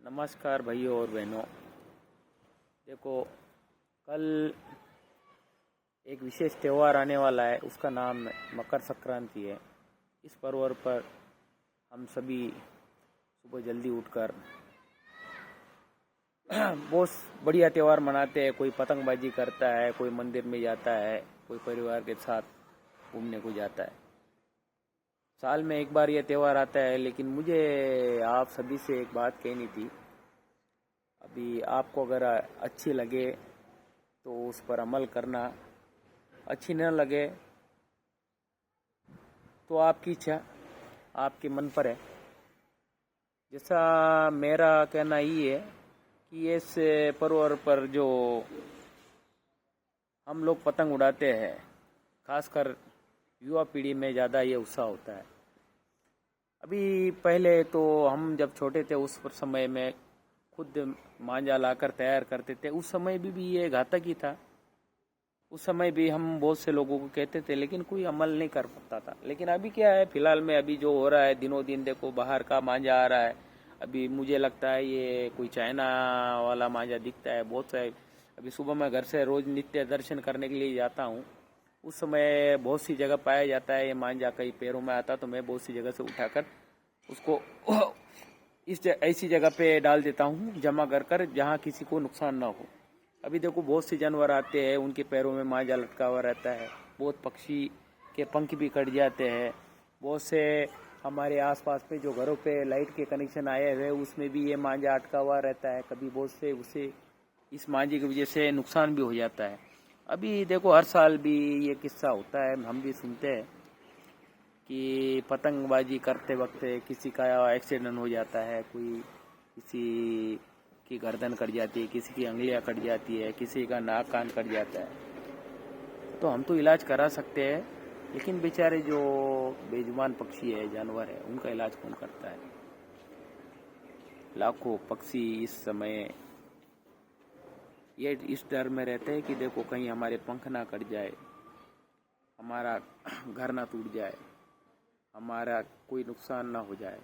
नमस्कार भाइयों और बहनों। देखो, कल एक विशेष त्यौहार आने वाला है, उसका नाम मकर संक्रांति है। इस पर्व पर हम सभी सुबह जल्दी उठकर बहुत बढ़िया त्यौहार मनाते हैं। कोई पतंगबाजी करता है, कोई मंदिर में जाता है, कोई परिवार के साथ घूमने को जाता है। साल में एक बार यह त्यौहार आता है, लेकिन मुझे आप सभी से एक बात कहनी थी। अभी आपको अगर अच्छी लगे तो उस पर अमल करना, अच्छी न लगे तो आपकी इच्छा, आपके मन पर है। जैसा मेरा कहना ये है कि इस पर्व पर जो हम लोग पतंग उड़ाते हैं, खासकर युवा पीढ़ी में ज़्यादा ये उत्साह होता है। अभी पहले तो हम जब छोटे थे उस समय में खुद मांझा लाकर तैयार करते थे। उस समय भी ये घातक ही था। उस समय भी हम बहुत से लोगों को कहते थे, लेकिन कोई अमल नहीं कर पाता था। लेकिन अभी क्या है, फिलहाल में अभी जो हो रहा है, दिनों दिन देखो बाहर का मांझा आ रहा है। अभी मुझे लगता है ये कोई चाइना वाला मांझा दिखता है बहुत सारे। अभी सुबह मैं घर से रोज नित्य दर्शन करने के लिए जाता हूँ, उस समय बहुत सी जगह पाया जाता है ये मांझा। कई पैरों में आता तो मैं बहुत सी जगह से उठाकर उसको ऐसी जगह पे डाल देता हूँ, जमा कर जहाँ किसी को नुकसान ना हो। अभी देखो बहुत से जानवर आते हैं, उनके पैरों में मांझा लटका हुआ रहता है। बहुत पक्षी के पंख भी कट जाते हैं। बहुत से हमारे आसपास पे जो घरों पे लाइट के कनेक्शन आए हुए, उसमें भी ये मांझा अटका हुआ रहता है। कभी बहुत से उसे इस मांझे की वजह से नुकसान भी हो जाता है। अभी देखो हर साल भी ये किस्सा होता है, हम भी सुनते हैं कि पतंगबाजी करते वक्त किसी का एक्सीडेंट हो जाता है, कोई किसी की गर्दन कट जाती है, किसी की अंगलियां कट जाती है, किसी का नाक कान कट जाता है। तो हम तो इलाज करा सकते हैं, लेकिन बेचारे जो बेजुबान पक्षी है, जानवर है, उनका इलाज कौन करता है। लाखों पक्षी इस समय ये इस डर में रहते हैं कि देखो कहीं हमारे पंख ना कट जाए, हमारा घर ना टूट जाए, हमारा कोई नुकसान ना हो जाए।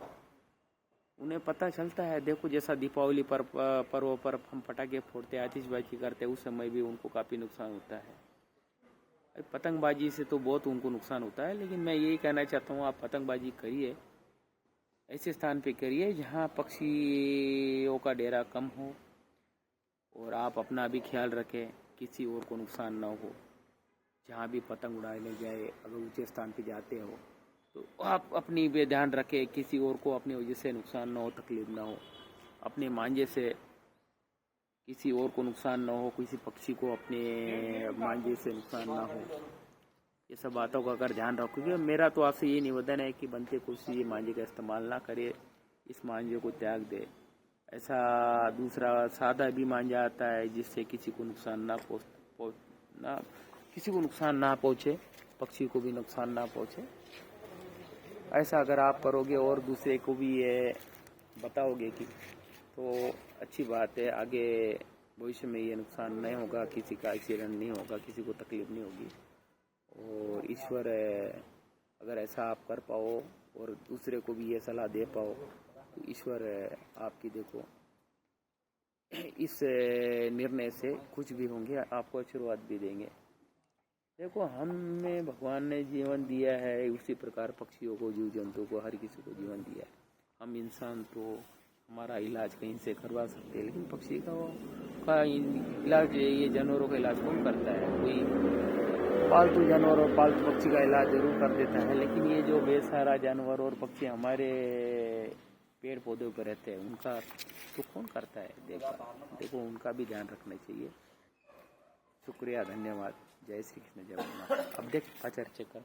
उन्हें पता चलता है। देखो जैसा दीपावली पर पर्व पर हम पटाखे फोड़ते, आतिशबाजी करते, उस समय भी उनको काफ़ी नुकसान होता है। पतंगबाजी से तो बहुत उनको नुकसान होता है, लेकिन मैं यही कहना चाहता हूँ, आप पतंगबाजी करिए, ऐसे स्थान पे करिए जहाँ पक्षियों का डेरा कम हो, और आप अपना भी ख्याल रखें, किसी और को नुकसान ना हो। जहाँ भी पतंग उड़ाने जाए, अगर ऊंचे स्थान पे जाते हो तो आप अपनी भी ध्यान रखें, किसी और को अपनी वजह से नुकसान ना हो, तकलीफ ना हो। अपने मांझे से किसी और को नुकसान ना हो, किसी पक्षी को अपने मांझे से नुकसान ना हो। ये सब बातों का अगर ध्यान रखोगे, मेरा तो आपसे ये निवेदन है कि बनते कोशिश ये मांझे का इस्तेमाल ना करे, इस मांझे को त्याग दे। ऐसा दूसरा सादा भी मांझा आता है जिससे किसी को नुकसान ना पहुँचे, पक्षी को भी नुकसान ना पहुँचे। ऐसा अगर आप करोगे और दूसरे को भी ये बताओगे कि, तो अच्छी बात है। आगे भविष्य में ये नुकसान नहीं होगा, किसी का एक्सीडेंट नहीं होगा, किसी को तकलीफ नहीं होगी। और ईश्वर अगर ऐसा आप कर पाओ और दूसरे को भी ये सलाह दे पाओ, तो ईश्वर आपकी देखो इस निर्णय से कुछ भी होंगे, आपको आशीर्वाद भी देंगे। देखो हमें भगवान ने जीवन दिया है, उसी प्रकार पक्षियों को, जीव जंतु को, हर किसी को जीवन दिया है। हम इंसान तो हमारा इलाज कहीं से करवा सकते हैं, लेकिन पक्षी का इलाज, ये जानवरों का इलाज कौन करता है। कोई पालतू जानवर और पालतू पक्षी का इलाज जरूर कर देता है, लेकिन ये जो बेसहारा जानवर और पक्षी हमारे पेड़ पौधों पर रहते हैं, उनका तो कौन करता है। देखो उनका भी ध्यान रखना चाहिए। शुक्रिया, धन्यवाद। जय श्री कृष्ण, जय भगवान। अब देख आचार्य चेक कर।